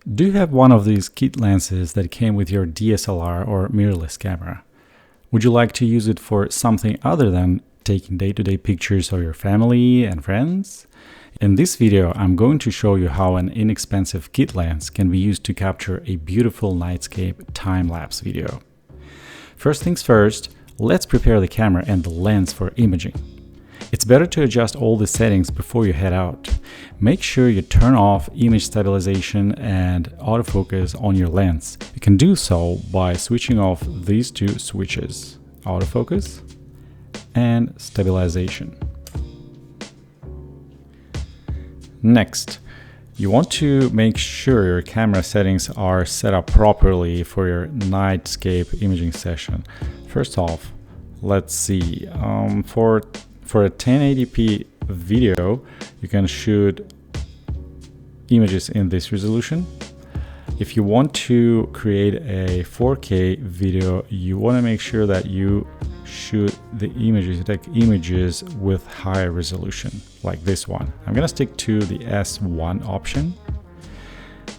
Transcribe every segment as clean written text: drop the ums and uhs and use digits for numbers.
Do you have one of these kit lenses that came with your DSLR or mirrorless camera? Would you like to use it for something other than taking day-to-day pictures of your family and friends? In this video, I'm going to show you how an inexpensive kit lens can be used to capture a beautiful Nightscape time-lapse video. First things first, let's prepare the camera and the lens for imaging. It's better to adjust all the settings before you head out. Make sure you turn off image stabilization and autofocus on your lens. You can do so by switching off these two switches, autofocus and stabilization. Next, you want to make sure your camera settings are set up properly for your Nightscape imaging session. First off, let's see, for a 1080p video, you can shoot images in this resolution. If you want to create a 4K video, you want to make sure that you shoot the images, you take images with higher resolution, like this one. I'm going to stick to the S1 option.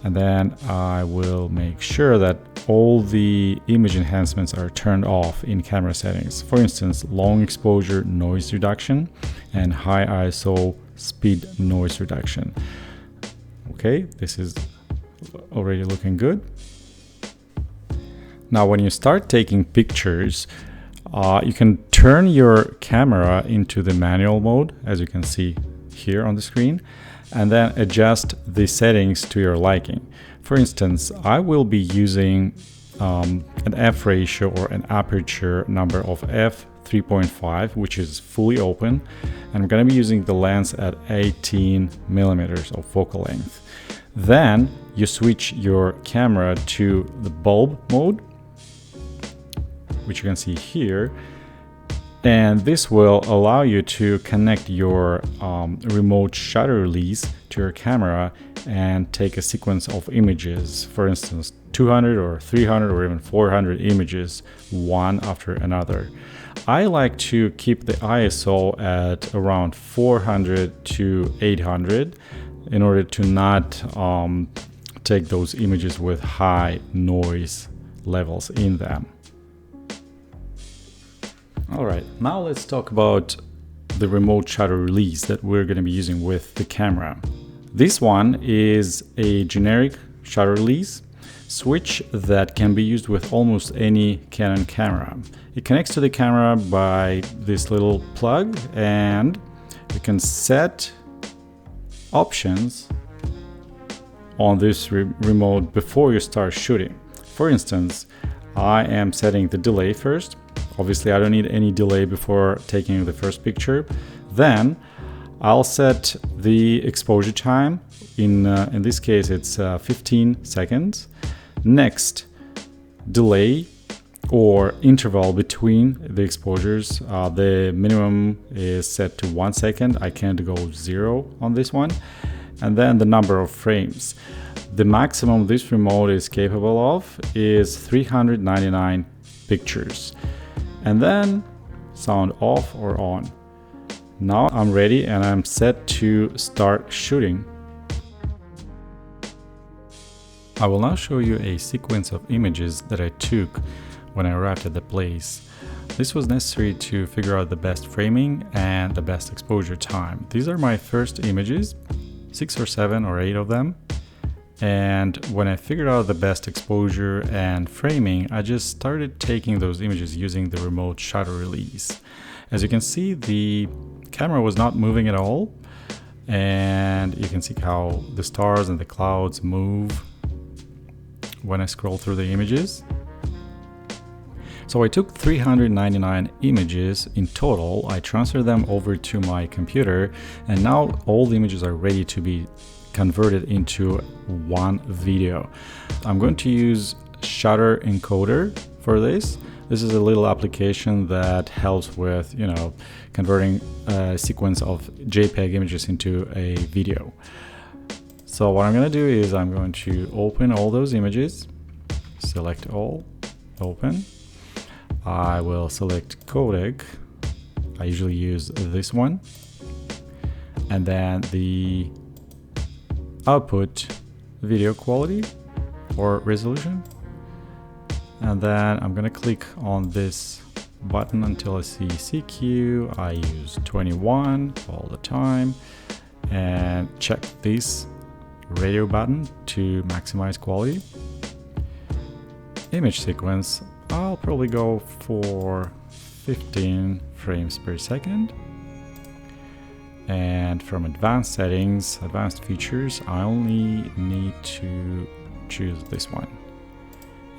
And then I will make sure that all the image enhancements are turned off in camera settings. For instance, long exposure noise reduction and high ISO speed noise reduction. Okay, this is already looking good. Now, when you start taking pictures, you can turn your camera into the manual mode, as you can see here on the screen, and then adjust the settings to your liking. For instance, I will be using an f ratio or an aperture number of f3.5, which is fully open, and I'm going to be using the lens at 18 millimeters of focal length. Then you switch your camera to the bulb mode, which you can see here, and this will allow you to connect your remote shutter release to your camera and take a sequence of images, for instance 200 or 300 or even 400 images, one after another. I like to keep the ISO at around 400 to 800 in order to not take those images with high noise levels in them. Alright, now let's talk about the remote shutter release that we're going to be using with the camera. This one is a generic shutter release switch that can be used with almost any Canon camera. It connects to the camera by this little plug, and you can set options on this remote before you start shooting. For instance, I am setting the delay first. Obviously, I don't need any delay before taking the first picture. Then I'll set the exposure time. In this case, it's 15 seconds. Next, delay or interval between the exposures. The minimum is set to 1 second. I can't go 0 on this one. And then the number of frames. The maximum this remote is capable of is 399 pictures. And then sound off or on. Now I'm ready and I'm set to start shooting. I will now show you a sequence of images that I took when I arrived at the place. This was necessary to figure out the best framing and the best exposure time. These are my first images, 6 or 7 or 8 of them. And when I figured out the best exposure and framing, I just started taking those images using the remote shutter release. As you can see, the camera was not moving at all, and you can see how the stars and the clouds move when I scroll through the images. So I took 399 images in total. I transferred them over to my computer, and now all the images are ready to be converted into one video. I'm going to use Shutter Encoder for this. This is a little application that helps with, converting a sequence of JPEG images into a video. So what I'm going to do is I'm going to open all those images, select all, open. I will select codec. I usually use this one. And then the output video quality or resolution. And then I'm gonna click on this button until I see CQ. I use 21 all the time, and check this radio button to maximize quality. Image sequence, I'll probably go for 15 frames per second. And from advanced settings, advanced features, I only need to choose this one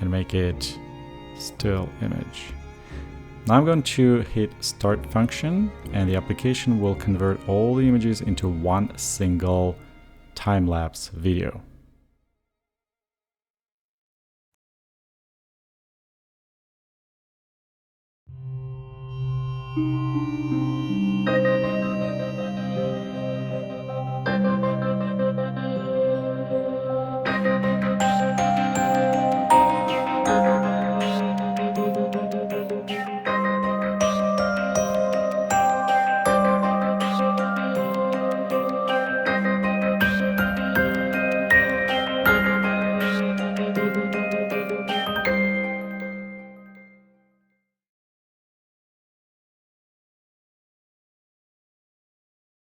and make it still image. Now I'm going to hit start function, and the application will convert all the images into one single time-lapse video.